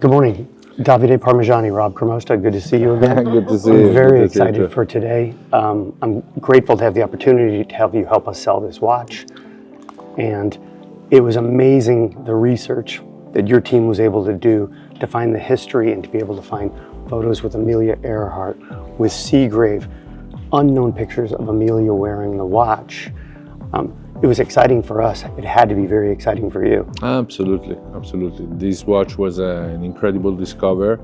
Good morning. Davide Parmigiani, Rob Chramosta, good to see you again. Good to see you. I'm very excited for today. I'm grateful to have the opportunity to have you help us sell this watch. And it was amazing the research that your team was able to do to find the history and to be able to find photos with Amelia Earhart, with Seagrave, unknown pictures of Amelia wearing the watch. It was exciting for us. It had to be very exciting for you. Absolutely, absolutely. This watch was an incredible discovery.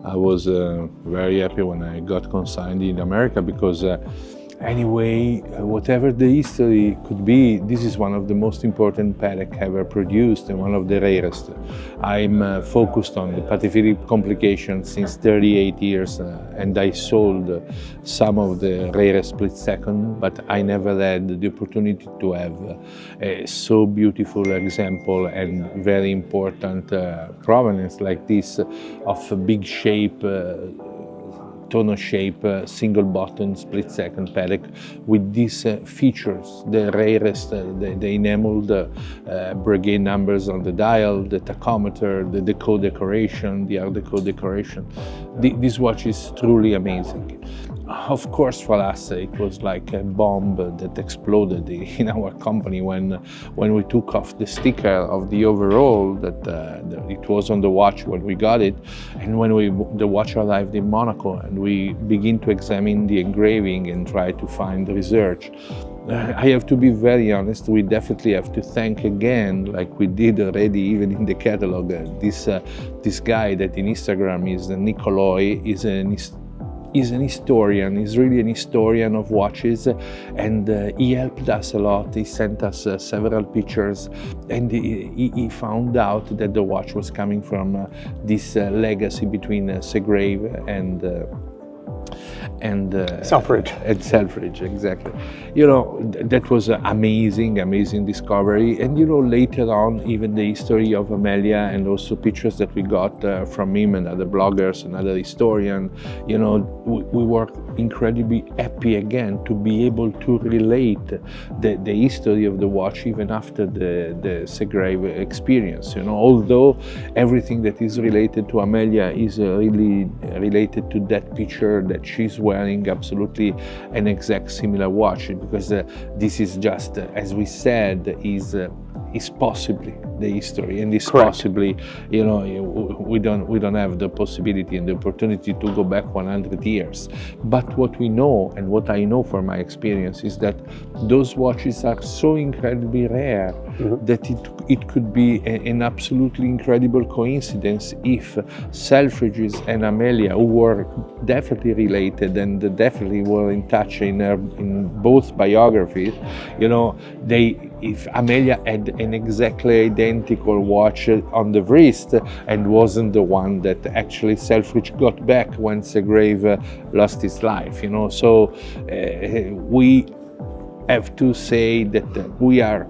I was very happy when I got consigned in America because anyway, whatever the history could be, this is one of the most important Patek ever produced and one of the rarest. I'm focused on the Patek Philippe complication since 38 years and I sold some of the rarest split second, but I never had the opportunity to have a so beautiful example and very important provenance like this of a big shape, tonneau shape, single button, split second Patek with these features, the rarest, the enameled brigade numbers on the dial, the tachometer, the deco decoration, the Art Deco decoration. This watch is truly amazing. Of course, for us, it was like a bomb that exploded in our company when we took off the sticker of the overall that it was on the watch when we got it, and when the watch arrived in Monaco, and we begin to examine the engraving and try to find research. I have to be very honest, we definitely have to thank again, like we did already even in the catalog, this guy that in Instagram is Nicoloi, is an historian, he's really an historian of watches, and he helped us a lot. He sent us several pictures, and he found out that the watch was coming from this legacy between Seagrave and Selfridge. At Selfridge, exactly. You know, that was an amazing discovery. And you know, later on, even the history of Amelia and also pictures that we got from him and other bloggers and other historians, you know, we were incredibly happy again to be able to relate the history of the watch even after the Seagrave experience. You know, although everything that is related to Amelia is really related to that picture that she's wearing absolutely an exact similar watch, because this is just, as we said, is possibly the history, and is possibly, you know, we don't have the possibility and the opportunity to go back 100 years. But what we know, and what I know from my experience, is that those watches are so incredibly rare that it could be an absolutely incredible coincidence if Selfridges and Amelia, who were definitely related and definitely were in touch in both biographies, you know, if Amelia had an exactly identical watch on the wrist and wasn't the one that actually Selfridge got back when Seagrave lost his life, you know. So we have to say that we are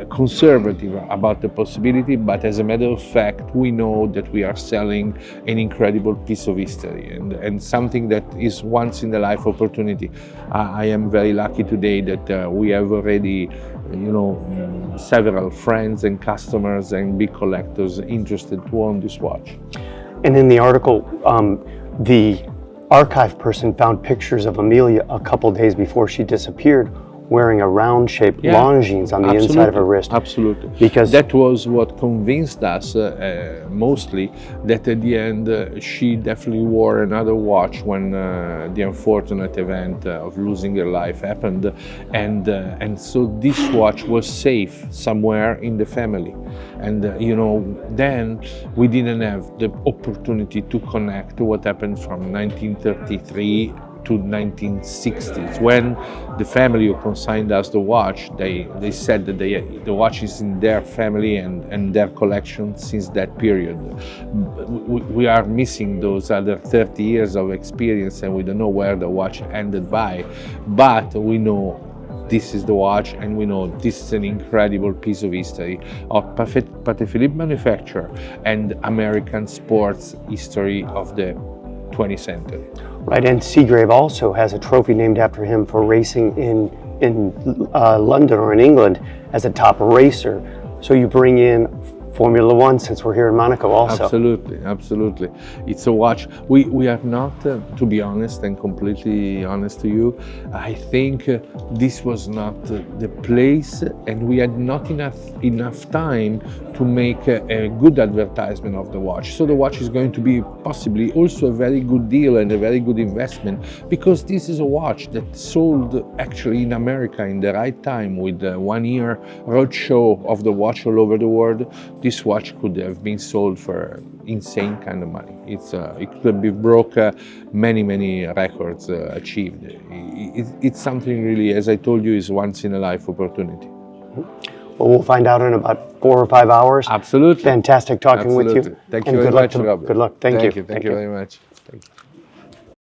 conservative about the possibility, but as a matter of fact, we know that we are selling an incredible piece of history and something that is once in a life opportunity. I am very lucky today that we have already, you know, several friends and customers and big collectors interested to own this watch. And in the article, the archive person found pictures of Amelia a couple days before she disappeared, wearing a round-shaped Longines on the inside of her wrist. Absolutely. Because that was what convinced us mostly that at the end she definitely wore another watch when the unfortunate event of losing her life happened, and so this watch was safe somewhere in the family. And you know, then we didn't have the opportunity to connect what happened from 1933 to 1960s, when the family who consigned us the watch, they said that the watch is in their family and their collection since that period. We are missing those other 30 years of experience, and we don't know where the watch ended by, but we know this is the watch, and we know this is an incredible piece of history of Patek Philippe manufacture and American sports history of the 20th century. Right, and Seagrave also has a trophy named after him for racing in London or in England as a top racer. So you bring in Formula One, since we're here in Monaco also. Absolutely, absolutely. It's a watch. We are not, to be honest and completely honest to you, I think this was not the place, and we had not enough time to make a good advertisement of the watch. So the watch is going to be possibly also a very good deal and a very good investment, because this is a watch that sold actually in America in the right time with the 1 year roadshow of the watch all over the world. This watch could have been sold for insane kind of money. It could be broke many records achieved. It's something really, as I told you, is once in a life opportunity. Well, we'll find out in about 4 or 5 hours. Absolutely. Fantastic talking with you. Thank you very much, Robert. Good luck. Thank you. Thank you very much. Thank you.